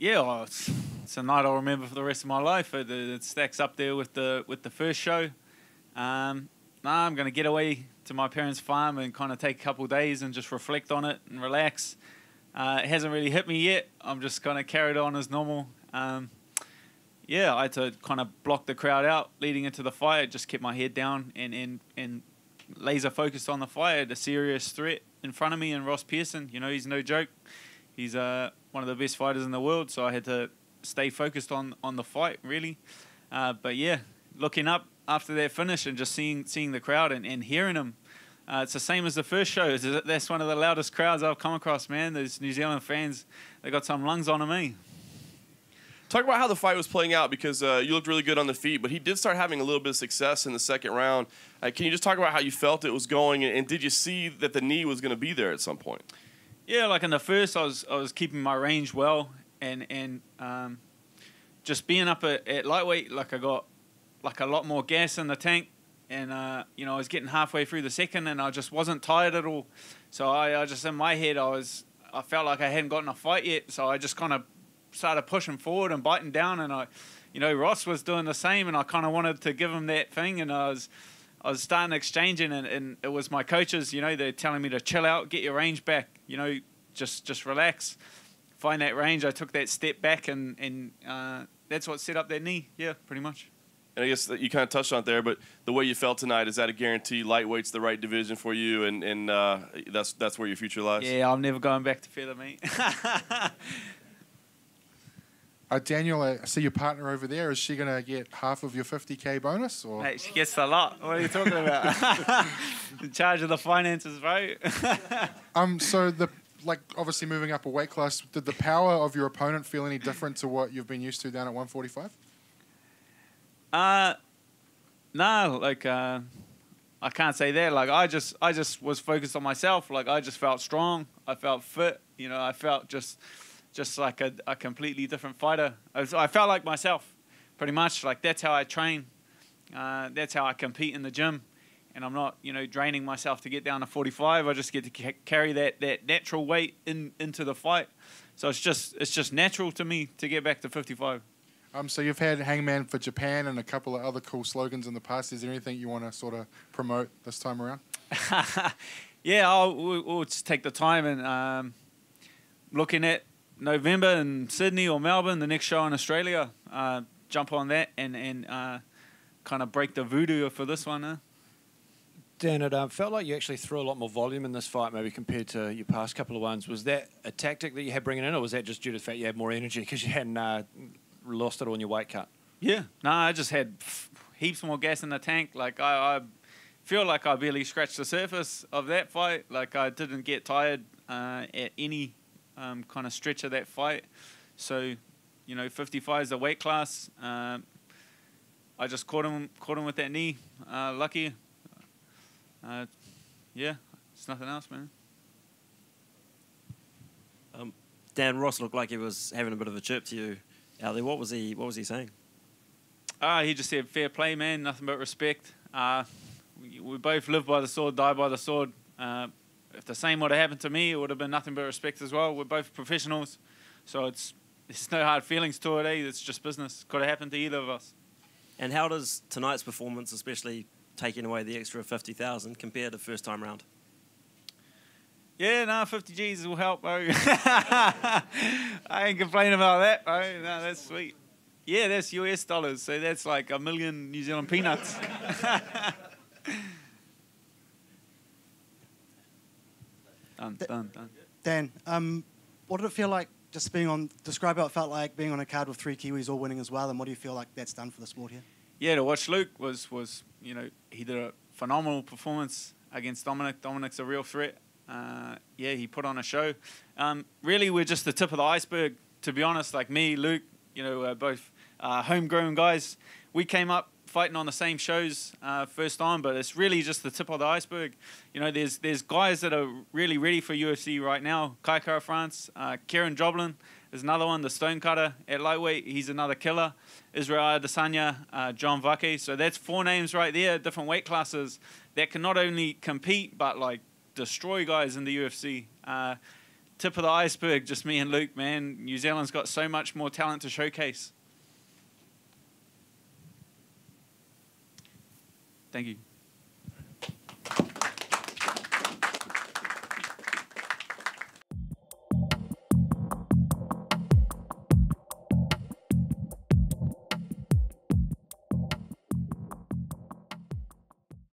Yeah, well, it's a night I'll remember for the rest of my life. It stacks up there with the first show. I'm going to get away to my parents' farm and kind of take a couple of days and just reflect on it and relax. It hasn't really hit me yet. I'm just going to carry it on as normal. Yeah, I had to kind of block the crowd out leading into the fight. I just kept my head down and laser focused on the fight. I had a serious threat in front of me, and Ross Pearson, he's no joke. He's one of the best fighters in the world, so I had to stay focused on the fight, really. But yeah, looking up after that finish and just seeing the crowd and hearing them, it's the same as the first show. That's one of the loudest crowds I've come across, man. Those New Zealand fans, they got some lungs on me. Talk about how the fight was playing out, because you looked really good on the feet, but he did start having a little bit of success in the second round. Can you just talk about how you felt it was going, and did you see that the knee was going to be there at some point? Yeah, like in the first, I was keeping my range well, and just being up at lightweight, like I got like a lot more gas in the tank, and I was getting halfway through the second, and I just wasn't tired at all. So I just, in my head, I felt like I hadn't gotten a fight yet, so I just kind of started pushing forward and biting down, and Ross was doing the same, and I kind of wanted to give him that thing, and I was starting exchanging, and it was my coaches, they're telling me to chill out, get your range back, just relax, find that range. I took that step back, and that's what set up that knee. Yeah, pretty much. And I guess that you kind of touched on it there, but the way you felt tonight, is that a guarantee lightweight's the right division for you, and that's where your future lies? Yeah, I'm never going back to feather meat. Daniel, I see your partner over there. Is she going to get half of your 50K bonus? Or? Mate, she gets a lot. What are you talking about? In charge of the finances, bro. So obviously moving up a weight class, did the power of your opponent feel any different to what you've been used to down at 145? No, I can't say that. Like, I just was focused on myself. Like, I just felt strong. I felt fit. I felt just like a completely different fighter. I felt like myself, pretty much. Like, that's how I train. That's how I compete in the gym. And I'm not, draining myself to get down to 45. I just get to carry that natural weight into the fight. So it's just natural to me to get back to 55. So you've had Hangman for Japan and a couple of other cool slogans in the past. Is there anything you want to sort of promote this time around? Yeah, we'll just take the time and looking at November in Sydney or Melbourne, the next show in Australia, jump on that and kind of break the voodoo for this one. Dan, it felt like you actually threw a lot more volume in this fight, maybe compared to your past couple of ones. Was that a tactic that you had bringing in, or was that just due to the fact you had more energy because you hadn't lost it on your weight cut? Yeah, no, I just had heaps more gas in the tank. Like, I feel like I barely scratched the surface of that fight. Like, I didn't get tired at any kind of stretch of that fight. So, 55 is the weight class. I just caught him with that knee. Lucky. Yeah, it's nothing else, man. Dan, Ross looked like he was having a bit of a chirp to you out there. What was he saying? He just said, fair play, man, nothing but respect. We both live by the sword, die by the sword. If the same would have happened to me, it would have been nothing but respect as well. We're both professionals, so there's no hard feelings to it, It's just business. Could have happened to either of us. And how does tonight's performance, especially taking away the extra 50,000, compare to the first time round? Yeah, no, 50 G's will help, bro. I ain't complaining about that, bro. No, that's sweet. Yeah, that's US dollars, so that's like $1 million New Zealand peanuts. Done. Dan, what did it feel like just describe how it felt like being on a card with 3 Kiwis all winning as well, and what do you feel like that's done for the sport here? Yeah, to watch Luke was he did a phenomenal performance against Dominic. Dominic's a real threat. Yeah, he put on a show. Really, we're just the tip of the iceberg, to be honest. Like me, Luke, both homegrown guys. We came up fighting on the same shows first time, but it's really just the tip of the iceberg. There's guys that are really ready for UFC right now. Kai Kara France, Kieran Joblin is another one, the stonecutter at lightweight. He's another killer. Israel Adesanya, John Vake. So that's 4 names right there, different weight classes that can not only compete but like destroy guys in the UFC. tip of the iceberg, just me and Luke, man. New Zealand's got so much more talent to showcase. Thank you.